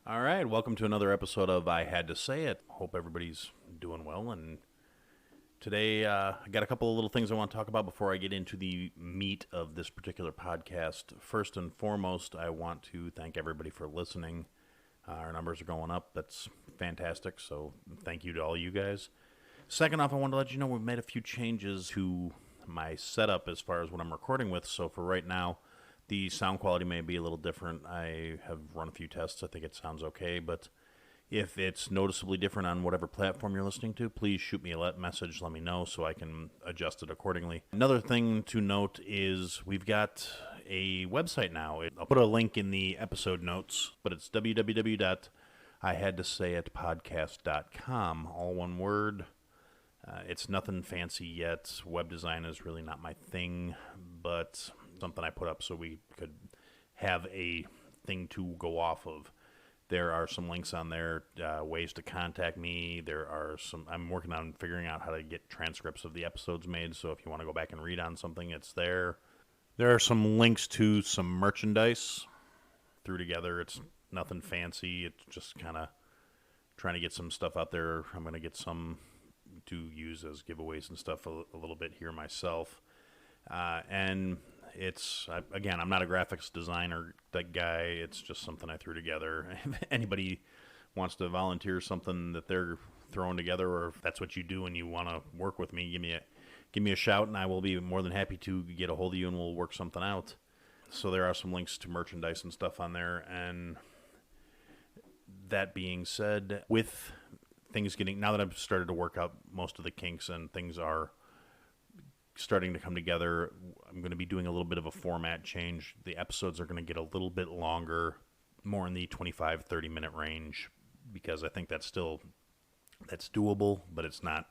All right, welcome to another episode of I Had to Say It. Hope everybody's doing well. And today I got a couple of little things I want to talk about before I get into the meat of this particular podcast. First and foremost, I want to thank everybody for listening. Our numbers are going up. That's fantastic. So thank you to all you guys. Second off, I wanted to let you know we've made a few changes to my setup as far as what I'm recording with. So for right now, the sound quality may be a little different. I have run a few tests. I think it sounds okay, but if it's noticeably different on whatever platform you're listening to, please shoot me a message, let me know so I can adjust it accordingly. Another thing to note is we've got a website now. I'll put a link in the episode notes, but it's www.ihadtosayitpodcast.com, all one word. It's nothing fancy yet. Web design is really not my thing, but something I put up so we could have a thing to go off of. There are some links on there, ways to contact me. I'm working on figuring out how to get transcripts of the episodes made, so if you want to go back and read on something, it's there. There are some links to some merchandise. Threw together. It's nothing fancy. It's just kind of trying to get some stuff out there. I'm going to get some to use as giveaways and stuff a little bit here myself. And again, I'm not a graphics designer guy. It's just something I threw together. If anybody wants to volunteer something that they're throwing together, or if that's what you do and you want to work with me, give me a shout, and I will be more than happy to get a hold of you, and we'll work something out. So there are some links to merchandise and stuff on there. And that being said, with things now that I've started to work out most of the kinks and things are starting to come together, I'm going to be doing a little bit of a format change. The episodes are going to get a little bit longer, more in the 25-30 minute range, because I think that's doable, but it's not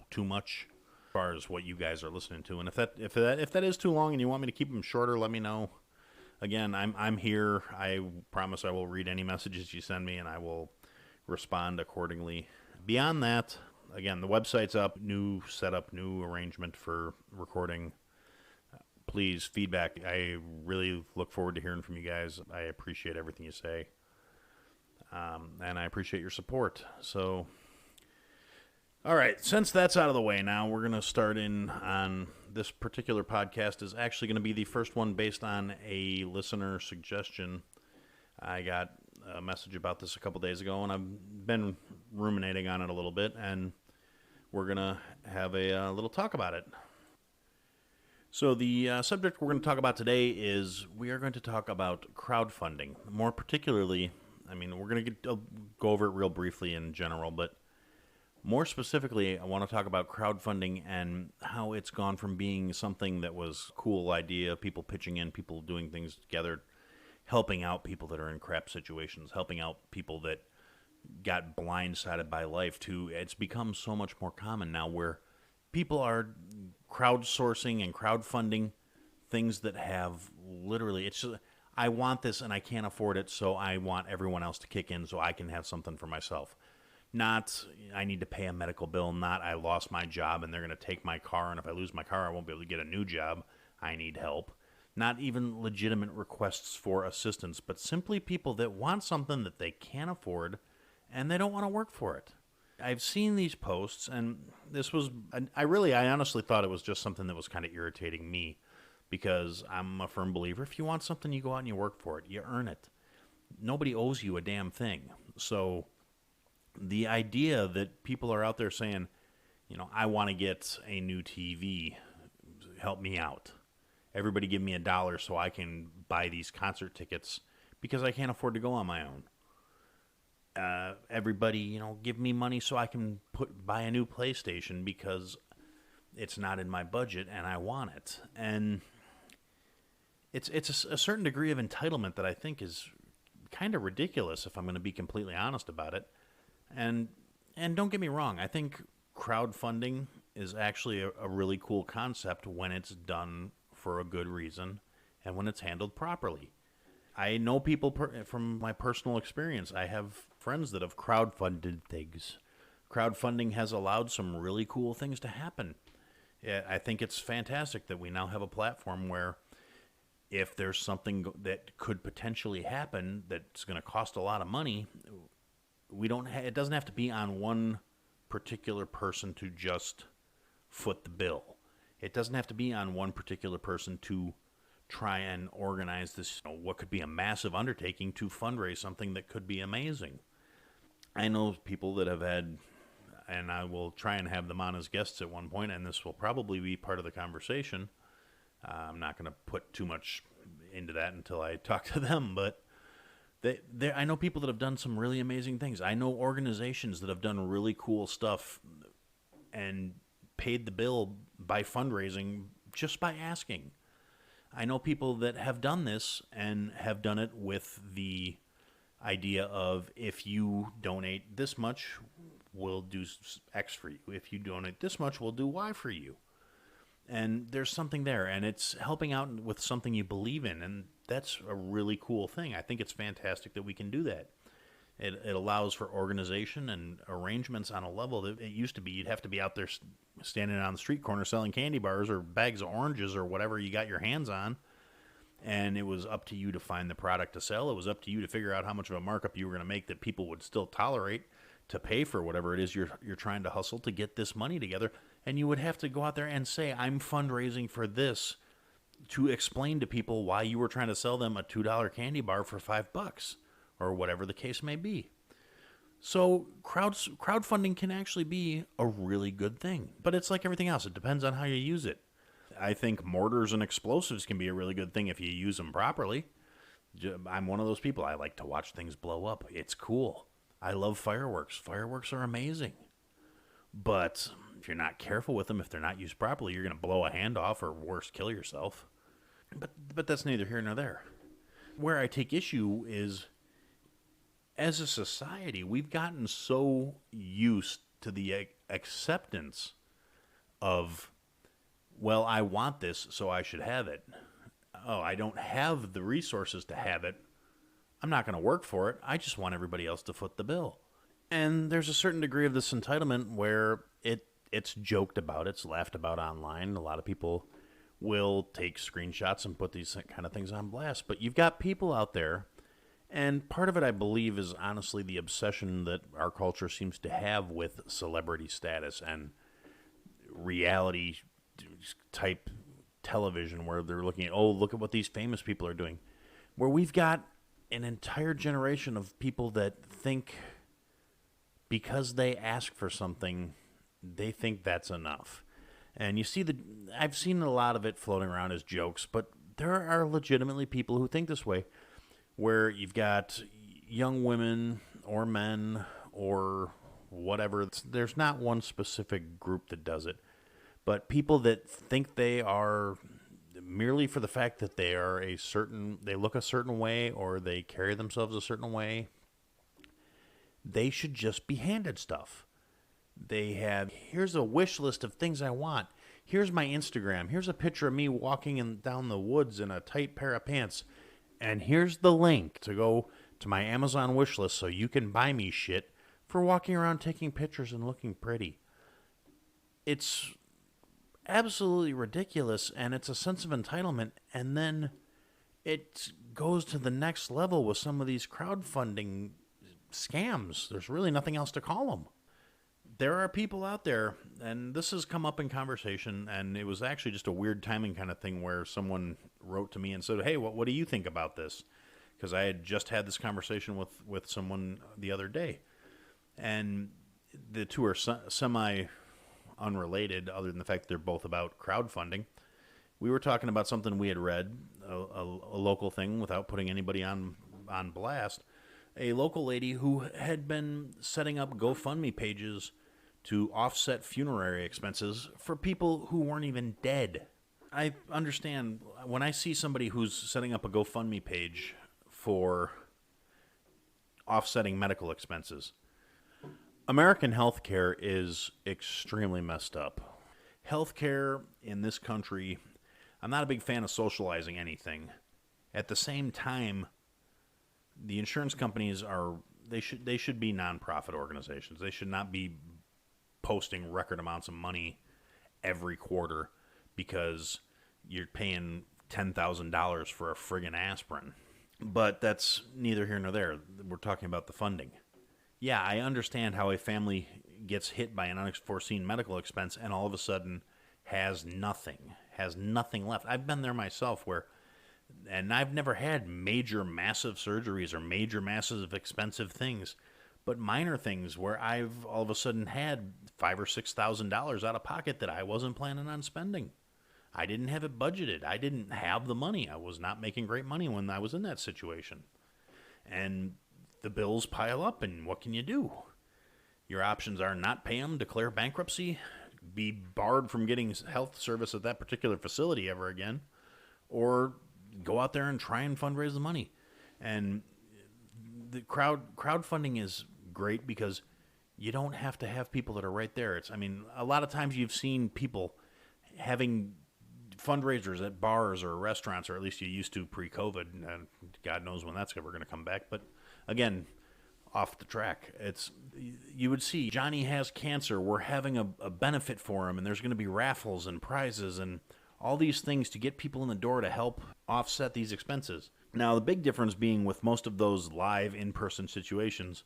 too much as far as what you guys are listening to. And if that is too long and you want me to keep them shorter, let me know. Again, I'm here. I promise I will read any messages you send me, and I will respond accordingly. Beyond that, again, the website's up, new setup, new arrangement for recording. Please, feedback. I really look forward to hearing from you guys. I appreciate everything you say. And I appreciate your support. So, all right, since that's out of the way now, we're going to start in on this particular podcast is actually going to be the first one based on a listener suggestion. I got a message about this a couple days ago, and I've been ruminating on it a little bit, and we're going to have a little talk about it. So the subject we're going to talk about today is we are going to talk about crowdfunding. More particularly, we're going to go over it real briefly in general, but more specifically, I want to talk about crowdfunding and how it's gone from being something that was a cool idea, people pitching in, people doing things together, helping out people that are in crap situations, helping out people that got blindsided by life, to it's become so much more common now where people are crowdsourcing and crowdfunding things that have literally, it's just, I want this and I can't afford it, so I want everyone else to kick in so I can have something for myself. Not I need to pay a medical bill, not I lost my job and they're going to take my car, and if I lose my car I won't be able to get a new job. I need help. Not even legitimate requests for assistance, but simply people that want something that they can't afford and they don't want to work for it. I've seen these posts, and I honestly thought it was just something that was kind of irritating me, because I'm a firm believer, if you want something, you go out and you work for it. You earn it. Nobody owes you a damn thing. So the idea that people are out there saying, I want to get a new TV, help me out. Everybody give me $1 so I can buy these concert tickets because I can't afford to go on my own. Everybody, give me money so I can buy a new PlayStation because it's not in my budget and I want it. And it's a certain degree of entitlement that I think is kind of ridiculous, if I'm going to be completely honest about it. And don't get me wrong, I think crowdfunding is actually a really cool concept when it's done for a good reason and when it's handled properly. I know people from my personal experience. I have friends that have crowdfunded things. Crowdfunding has allowed some really cool things to happen. I think it's fantastic that we now have a platform where if there's something that could potentially happen that's going to cost a lot of money, it doesn't have to be on one particular person to just foot the bill. It doesn't have to be on one particular person to try and organize this, what could be a massive undertaking to fundraise something that could be amazing. I know people that have had, and I will try and have them on as guests at one point, and this will probably be part of the conversation. I'm not going to put too much into that until I talk to them, but I know people that have done some really amazing things. I know organizations that have done really cool stuff and paid the bill by fundraising just by asking. I know people that have done this and have done it with the idea of, if you donate this much, we'll do X for you. If you donate this much, we'll do Y for you. And there's something there, and it's helping out with something you believe in, and that's a really cool thing. I think it's fantastic that we can do that. It allows for organization and arrangements on a level that it used to be you'd have to be out there standing on the street corner selling candy bars or bags of oranges or whatever you got your hands on, and it was up to you to find the product to sell. It was up to you to figure out how much of a markup you were going to make that people would still tolerate to pay for whatever it is you're trying to hustle to get this money together. And you would have to go out there and say, I'm fundraising for this, to explain to people why you were trying to sell them a $2 candy bar for $5 or whatever the case may be. So crowdfunding can actually be a really good thing, but it's like everything else. It depends on how you use it. I think mortars and explosives can be a really good thing if you use them properly. I'm one of those people. I like to watch things blow up. It's cool. I love fireworks. Fireworks are amazing. But if you're not careful with them, if they're not used properly, you're going to blow a hand off or worse, kill yourself. But that's neither here nor there. Where I take issue is, as a society, we've gotten so used to the acceptance of, well, I want this, so I should have it. Oh, I don't have the resources to have it. I'm not going to work for it. I just want everybody else to foot the bill. And there's a certain degree of this entitlement where it's joked about, it's laughed about online. A lot of people will take screenshots and put these kind of things on blast. But you've got people out there, and part of it, I believe, is honestly the obsession that our culture seems to have with celebrity status and reality type television, where they're looking at, oh, look at what these famous people are doing. Where we've got an entire generation of people that think because they ask for something, they think that's enough. And you see I've seen a lot of it floating around as jokes, but there are legitimately people who think this way, where you've got young women or men or whatever. There's not one specific group that does it, but people that think they are, merely for the fact that they look a certain way or they carry themselves a certain way, they should just be handed stuff. Here's a wish list of things I want. Here's my Instagram. Here's a picture of me walking down the woods in a tight pair of pants. And here's the link to go to my Amazon wish list so you can buy me shit for walking around taking pictures and looking pretty. It's absolutely ridiculous, and it's a sense of entitlement. And then it goes to the next level with some of these crowdfunding scams. There's really nothing else to call them. There are people out there, and this has come up in conversation, and it was actually just a weird timing kind of thing where someone wrote to me and said, hey, what do you think about this? Because I had just had this conversation with someone the other day. And the two are semi-unrelated, other than the fact that they're both about crowdfunding. We were talking about something we had read, a local thing, without putting anybody on blast. A local lady who had been setting up GoFundMe pages to offset funerary expenses for people who weren't even dead. I understand when I see somebody who's setting up a GoFundMe page for offsetting medical expenses. American healthcare is extremely messed up. Healthcare in this country, I'm not a big fan of socializing anything. At the same time, the insurance companies they should be nonprofit organizations. They should not be posting record amounts of money every quarter because you're paying $10,000 for a friggin' aspirin. But that's neither here nor there. We're talking about the funding. Yeah, I understand how a family gets hit by an unforeseen medical expense and all of a sudden has nothing left. I've been there myself and I've never had major, massive surgeries or major, massive, expensive things, but minor things where I've all of a sudden had $5,000 or $6,000 out of pocket that I wasn't planning on spending. I didn't have it budgeted. I didn't have the money. I was not making great money when I was in that situation. And the bills pile up, and what can you do? Your options are not pay them, declare bankruptcy, be barred from getting health service at that particular facility ever again, or go out there and try and fundraise the money. And the crowdfunding is great because you don't have to have people that are right there. A lot of times you've seen people having fundraisers at bars or restaurants, or at least you used to pre-COVID, and God knows when that's ever going to come back. But again, off the track, you would see Johnny has cancer, we're having a benefit for him, and there's going to be raffles and prizes and all these things to get people in the door to help offset these expenses. Now, the big difference being with most of those live in-person situations,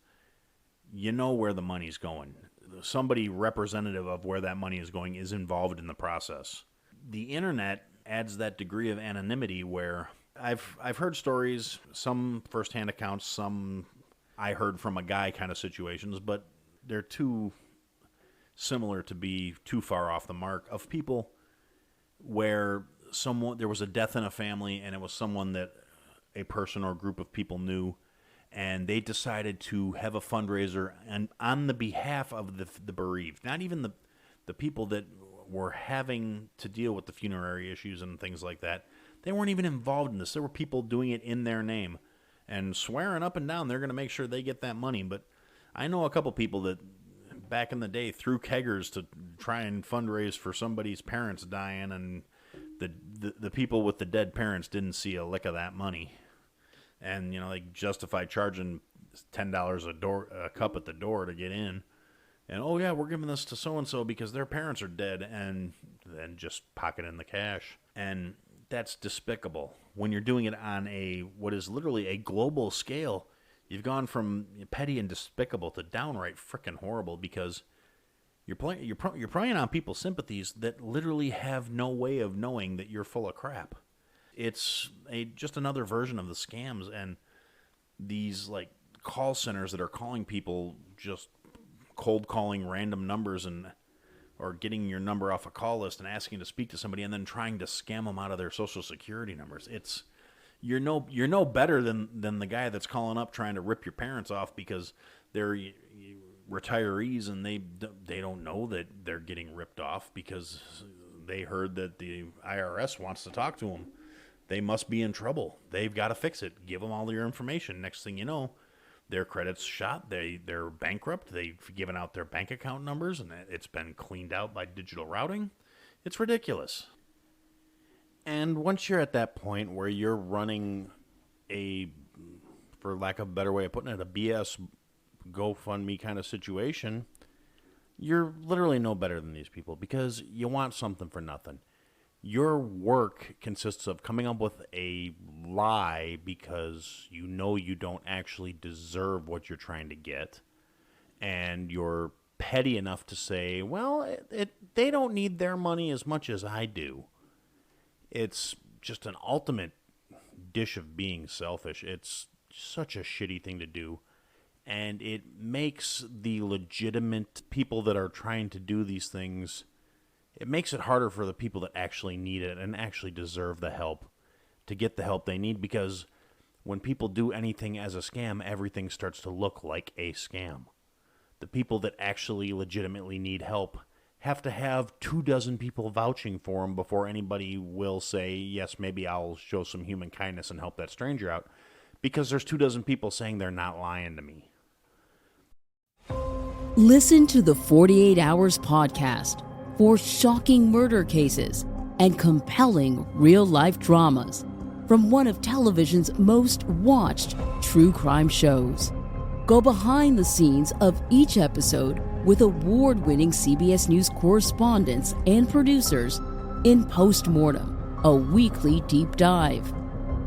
you know where the money's going. Somebody representative of where that money is going is involved in the process. The internet adds that degree of anonymity where I've heard stories, some firsthand accounts, some I heard from a guy kind of situations, but they're too similar to be too far off the mark, of people where there was a death in a family and it was someone that a person or group of people knew, and they decided to have a fundraiser and on the behalf of the bereaved, not even the people that were having to deal with the funerary issues and things like that. They weren't even involved in this. There were people doing it in their name and swearing up and down they're going to make sure they get that money. But I know a couple people that back in the day threw keggers to try and fundraise for somebody's parents dying, and the people with the dead parents didn't see a lick of that money. And, they justify charging $10 a cup at the door to get in. And, oh, yeah, we're giving this to so-and-so because their parents are dead, and then just pocketing the cash. And that's despicable. When you're doing it on what is literally a global scale, you've gone from petty and despicable to downright frickin' horrible, because you're preying on people's sympathies that literally have no way of knowing that you're full of crap. It's just another version of the scams and these call centers that are calling people, just cold calling random numbers or getting your number off a call list and asking to speak to somebody and then trying to scam them out of their social security numbers. You're no better than the guy that's calling up trying to rip your parents off because they're retirees and they don't know that they're getting ripped off because they heard that the IRS wants to talk to them. They must be in trouble. They've got to fix it. Give them all your information. Next thing you know, their credit's shot. They're bankrupt. They've given out their bank account numbers, and it's been cleaned out by digital routing. It's ridiculous. And once you're at that point where you're running for lack of a better way of putting it, a BS GoFundMe kind of situation, you're literally no better than these people because you want something for nothing. Your work consists of coming up with a lie because you know you don't actually deserve what you're trying to get, and you're petty enough to say, well, they don't need their money as much as I do. It's just an ultimate dish of being selfish. It's such a shitty thing to do, and it makes the legitimate people that are trying to do these things, it makes it harder for the people that actually need it and actually deserve the help to get the help they need, because when people do anything as a scam, everything starts to look like a scam. The people that actually legitimately need help have to have 24 people vouching for them before anybody will say, yes, maybe I'll show some human kindness and help that stranger out, because there's 24 people saying they're not lying to me. Listen to the 48 Hours podcast for shocking murder cases and compelling real-life dramas from one of television's most watched true crime shows. Go behind the scenes of each episode with award-winning CBS News correspondents and producers in Postmortem, a weekly deep dive.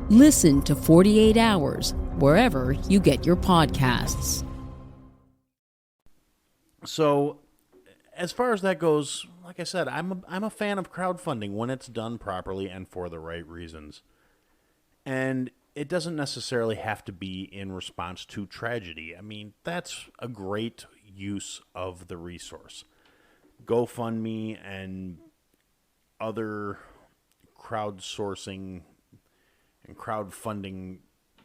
Listen to 48 Hours wherever you get your podcasts. So, as far as that goes, like I said, I'm a fan of crowdfunding when it's done properly and for the right reasons. And it doesn't necessarily have to be in response to tragedy. I mean, that's a great use of the resource. GoFundMe and other crowdsourcing and crowdfunding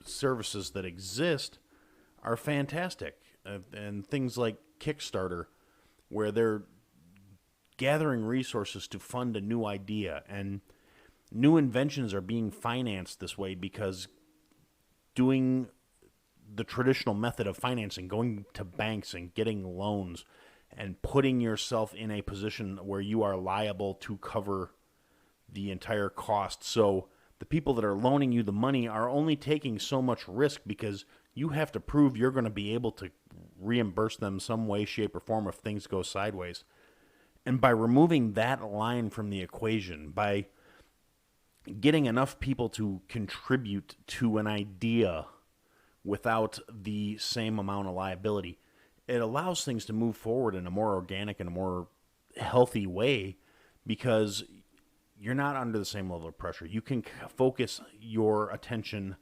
services that exist are fantastic. And things like Kickstarter, where they're gathering resources to fund a new idea, and new inventions are being financed this way because doing the traditional method of financing, going to banks and getting loans and putting yourself in a position where you are liable to cover the entire cost. So the people that are loaning you the money are only taking so much risk because you have to prove you're going to be able to reimburse them some way, shape, or form if things go sideways. And by removing that line from the equation, by getting enough people to contribute to an idea without the same amount of liability, it allows things to move forward in a more organic and a more healthy way because you're not under the same level of pressure. You can focus your attention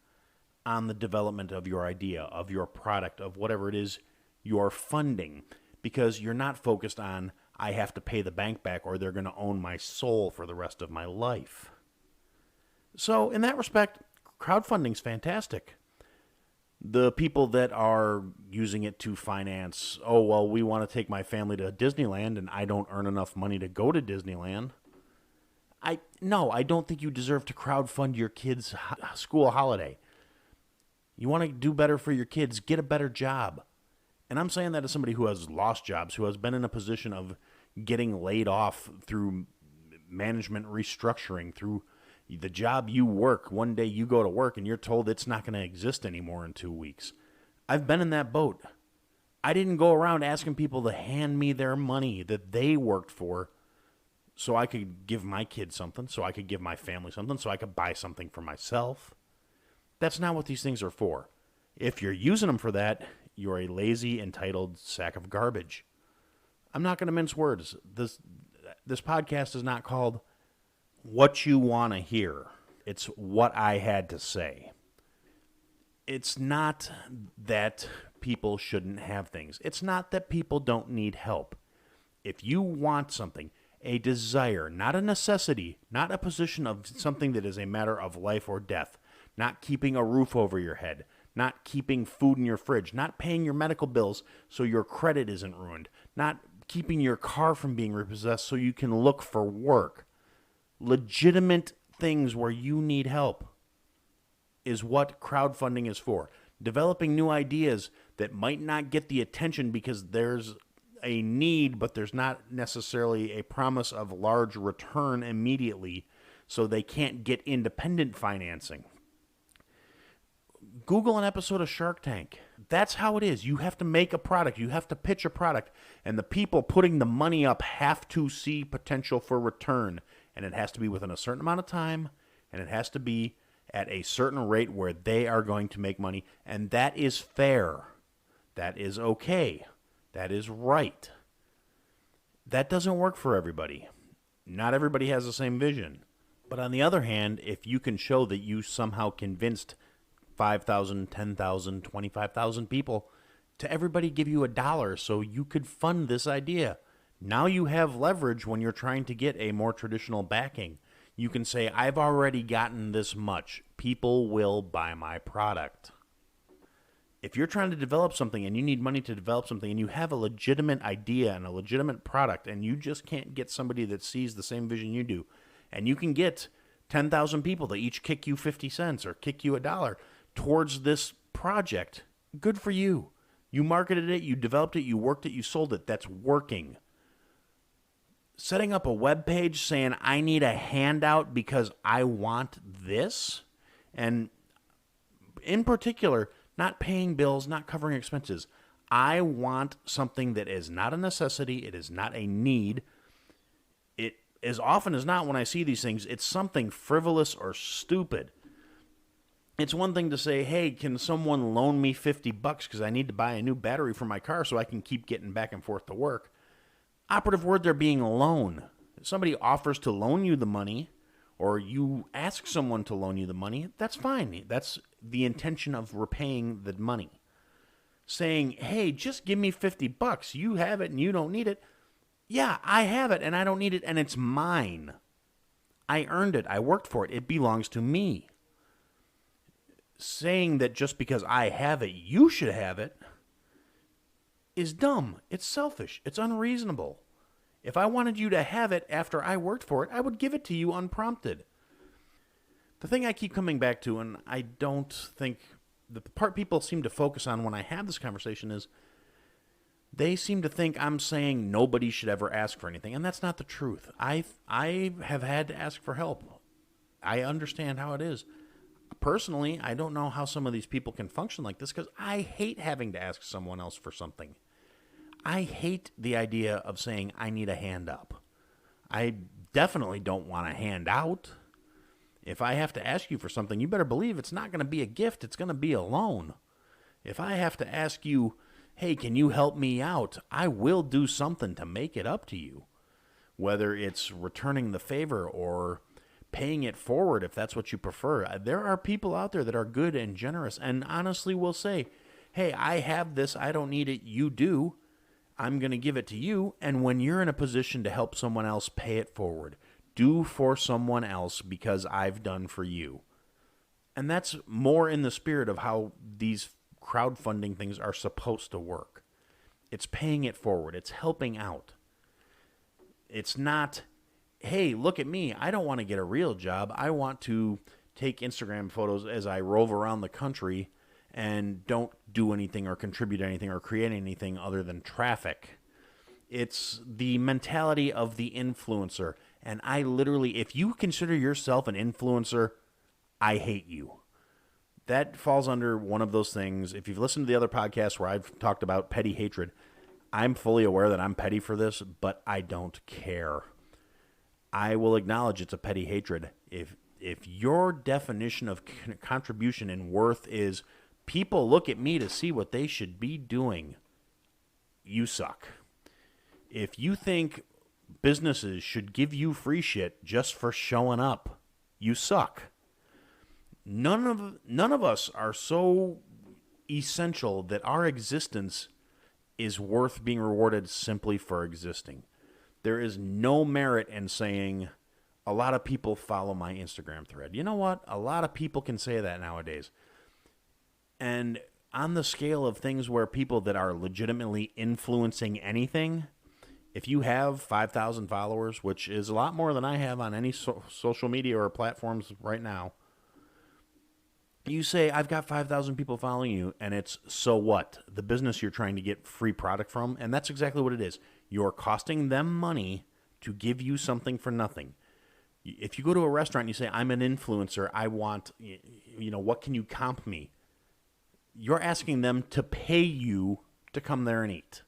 on the development of your idea, of your product, of whatever it is you're funding, because you're not focused on, I have to pay the bank back or they're going to own my soul for the rest of my life. So in that respect, crowdfunding's fantastic. The people that are using it to finance, oh, well, we want to take my family to Disneyland and I don't earn enough money to go to Disneyland. I don't think you deserve to crowdfund your kids' school holiday. You want to do better for your kids, get a better job. And I'm saying that as somebody who has lost jobs, who has been in a position of getting laid off through management restructuring, through the job you work. One day you go to work and you're told it's not going to exist anymore in 2 weeks. I've been in that boat. I didn't go around asking people to hand me their money that they worked for so I could give my kids something, so I could give my family something, so I could buy something for myself. That's not what these things are for. If you're using them for that, you're a lazy, entitled sack of garbage. I'm not going to mince words. This podcast is not called What You Want to Hear. It's what I had to say. It's not that people shouldn't have things. It's not that people don't need help. If you want something, a desire, not a necessity, not a position of something that is a matter of life or death, not keeping a roof over your head, not keeping food in your fridge, not paying your medical bills so your credit isn't ruined, not keeping your car from being repossessed so you can look for work. Legitimate things where you need help is what crowdfunding is for. Developing new ideas that might not get the attention because there's a need, but there's not necessarily a promise of large return immediately, so they can't get independent financing. Google an episode of Shark Tank. That's how it is. You have to make a product. You have to pitch a product. And the people putting the money up have to see potential for return. And it has to be within a certain amount of time. And it has to be at a certain rate where they are going to make money. And that is fair. That is okay. That is right. That doesn't work for everybody. Not everybody has the same vision. But on the other hand, if you can show that you somehow convinced 5,000, 10,000, 25,000 people to everybody give you $1 so you could fund this idea. Now you have leverage when you're trying to get a more traditional backing. You can say, I've already gotten this much. People will buy my product. If you're trying to develop something and you need money to develop something and you have a legitimate idea and a legitimate product and you just can't get somebody that sees the same vision you do, and you can get 10,000 people to each kick you 50 cents or kick you $1 towards this project, good for you. You marketed it, you developed it, you worked it, you sold it. That's working. Setting up a web page saying, I need a handout because I want this, and in particular, not paying bills, not covering expenses. I as often as not when I see these things, it's something frivolous or stupid. It's one thing to say, hey, can someone loan me $50 because I need to buy a new battery for my car so I can keep getting back and forth to work. Operative word there being loan. If somebody offers to loan you the money, or you ask someone to loan you the money, that's fine. That's the intention of repaying the money. Saying, hey, just give me $50. You have it and you don't need it. Yeah, I have it and I don't need it and it's mine. I earned it. I worked for it. It belongs to me. Saying that just because I have it, you should have it, is dumb. It's selfish. It's unreasonable. If I wanted you to have it after I worked for it, I would give it to you unprompted. The thing I keep coming back to, and I don't think the part people seem to focus on when I have this conversation is they seem to think I'm saying nobody should ever ask for anything, and that's not the truth. I have had to ask for help. I understand how it is. Personally, I don't know how some of these people can function like this because I hate having to ask someone else for something. I hate the idea of saying I need a hand up. I definitely don't want a hand out. If I have to ask you for something, you better believe it's not going to be a gift. It's going to be a loan. If I have to ask you, hey, can you help me out? I will do something to make it up to you. Whether it's returning the favor or paying it forward if that's what you prefer. There are people out there that are good and generous and honestly will say, hey, I have this, I don't need it, you do. I'm going to give it to you. And when you're in a position to help someone else, pay it forward. Do for someone else because I've done for you. And that's more in the spirit of how these crowdfunding things are supposed to work. It's paying it forward. It's helping out. It's not, hey, look at me. I don't want to get a real job. I want to take Instagram photos as I rove around the country and don't do anything or contribute anything or create anything other than traffic. It's the mentality of the influencer. And I literally, if you consider yourself an influencer, I hate you. That falls under one of those things. If you've listened to the other podcasts where I've talked about petty hatred, I'm fully aware that I'm petty for this, but I don't care. I will acknowledge it's a petty hatred. If your definition of contribution and worth is people look at me to see what they should be doing, you suck. If you think businesses should give you free shit just for showing up, you suck. None of us are so essential that our existence is worth being rewarded simply for existing. There is no merit in saying, a lot of people follow my Instagram thread. You know what? A lot of people can say that nowadays. And on the scale of things where people that are legitimately influencing anything, if you have 5,000 followers, which is a lot more than I have on any social media or platforms right now, you say, I've got 5,000 people following you, and it's so what? The business you're trying to get free product from, and that's exactly what it is. You're costing them money to give you something for nothing. If you go to a restaurant and you say, I'm an influencer, I want, what can you comp me? You're asking them to pay you to come there and eat.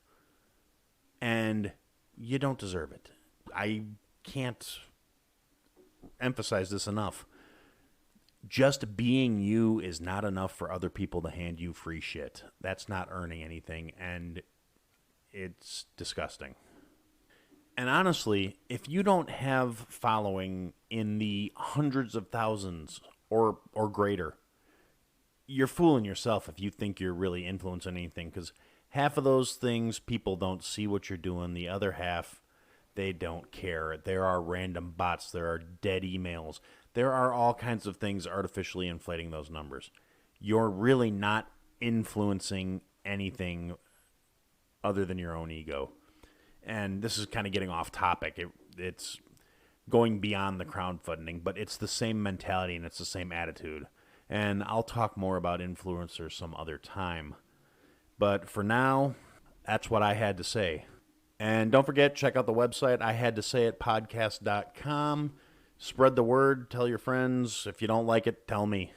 And you don't deserve it. I can't emphasize this enough. Just being you is not enough for other people to hand you free shit. That's not earning anything, and it's disgusting. And honestly, if you don't have following in the hundreds of thousands or greater, you're fooling yourself if you think you're really influencing anything, because half of those things, people don't see what you're doing. The other half, they don't care. There are random bots. There are dead emails. There are all kinds of things artificially inflating those numbers. You're really not influencing anything other than your own ego. And this is kind of getting off topic. It's going beyond the crowdfunding, but it's the same mentality and it's the same attitude. And I'll talk more about influencers some other time. But for now, that's what I had to say. And don't forget, check out the website, ihadtosayitpodcast.com. Spread the word. Tell your friends. If you don't like it, tell me.